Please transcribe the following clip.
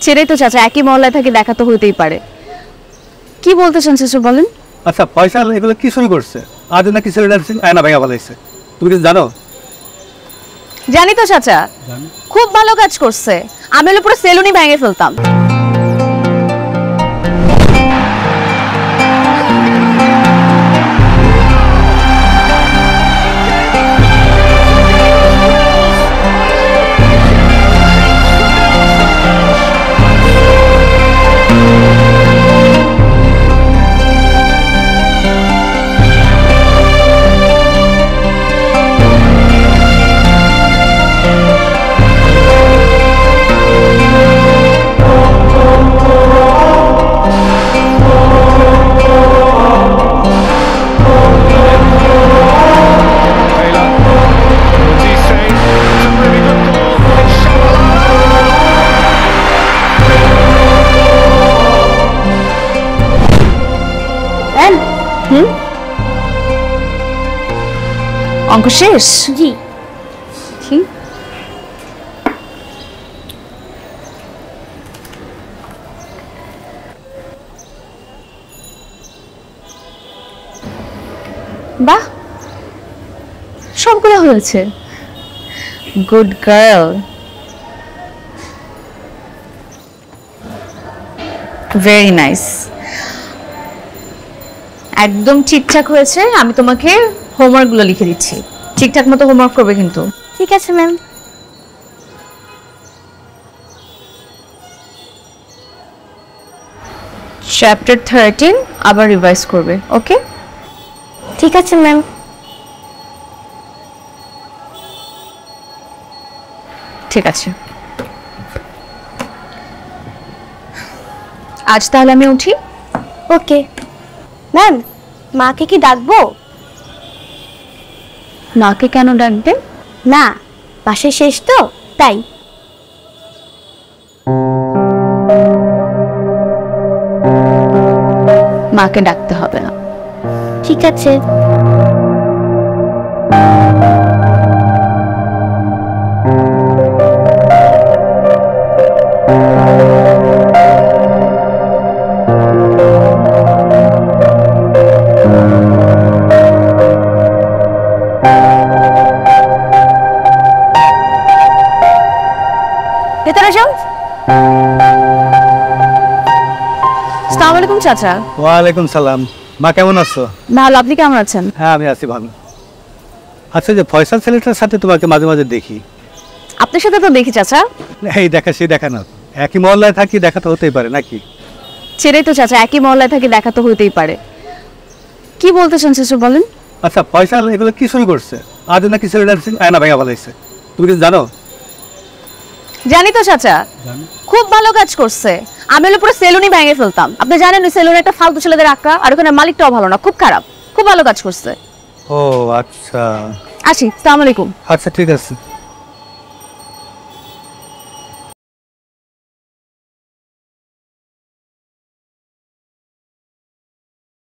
সেটাই তো চাচা, একই মহল্লায় থাকি, দেখা তো হইতেই পারে। কি বলতে চান চাচা বলেন। আচ্ছা পয়সা এগুলো কি শুরু করছে? আজ নাকি ছেলেটা আয়না ভেঙে ফেলাইছে, তুমি কিছু জানো? জানি তো চাচা, খুব ভালো কাজ করছে। আমি হলে পুরো সেলুনই ভেঙে ফেলতাম। অঙ্ক শেষ? জি। বাহ, সবগুলো হয়েছে। Good girl. ভেরি নাইস, একদম ঠিকঠাক হয়েছে। আমি তোমাকে হোমওয়ার্ক গুলো লিখে দিচ্ছি, ঠিকঠাক মতো হোমওয়ার্ক করবে কিন্তু। ঠিক আছে ম্যাম। চ্যাপ্টার 13 আবার রিভাইজ করবে, ওকে? ঠিক আছে ম্যাম। ঠিক আছে, আজ তাহলে আমি উঠি। ওকে ম্যাম, মাকে কি ডাকবো? নাকে কেন ডাকবে? না, পাশে শেষ তো তাই। মাকে ডাকতে হবে না। ঠিক আছে। ভেতরে যাও। আসসালামু আলাইকুম চাচা। ওয়ালাইকুম সালাম। মা কেমন আছো? ভালো, আপনি কেমন আছেন? হ্যাঁ আমি আছি ভালো। আচ্ছা, যে ফয়সাল ছেলেটার সাথে তোমাকে মাঝে মাঝে দেখি। আপনার সাথে তো দেখি চাচা। এই দেখা সেই দেখা না, একই মহল্লায় থাকি, দেখা তো হতেই পারে নাকি? সেটাই তো চাচা, একই মহল্লায় থাকি, দেখা তো হইতেই পারে। কি বলতে চান চাচা বলেন। আচ্ছা পয়সা এগুলো কি শুরু করছে? আজ নাকি ছেলেটা আয়না ভেঙে ফেলাইছে, তুমি কিছু জানো? জানি তো চাচা, খুব ভালো কাজ করছে। আমি হলে পুরো সেলুনই ভেঙে ফেলতাম। আপনি জানেন ওই সেলুনে একটা ফালতু ছেলেদের আঁকা, আর ওখানে মালিকটাও ভালো না, খুব খারাপ। খুব ভালো কাজ করছে। ও আচ্ছা। আসি, আসসালামু আলাইকুম। আচ্ছা ঠিক আছে।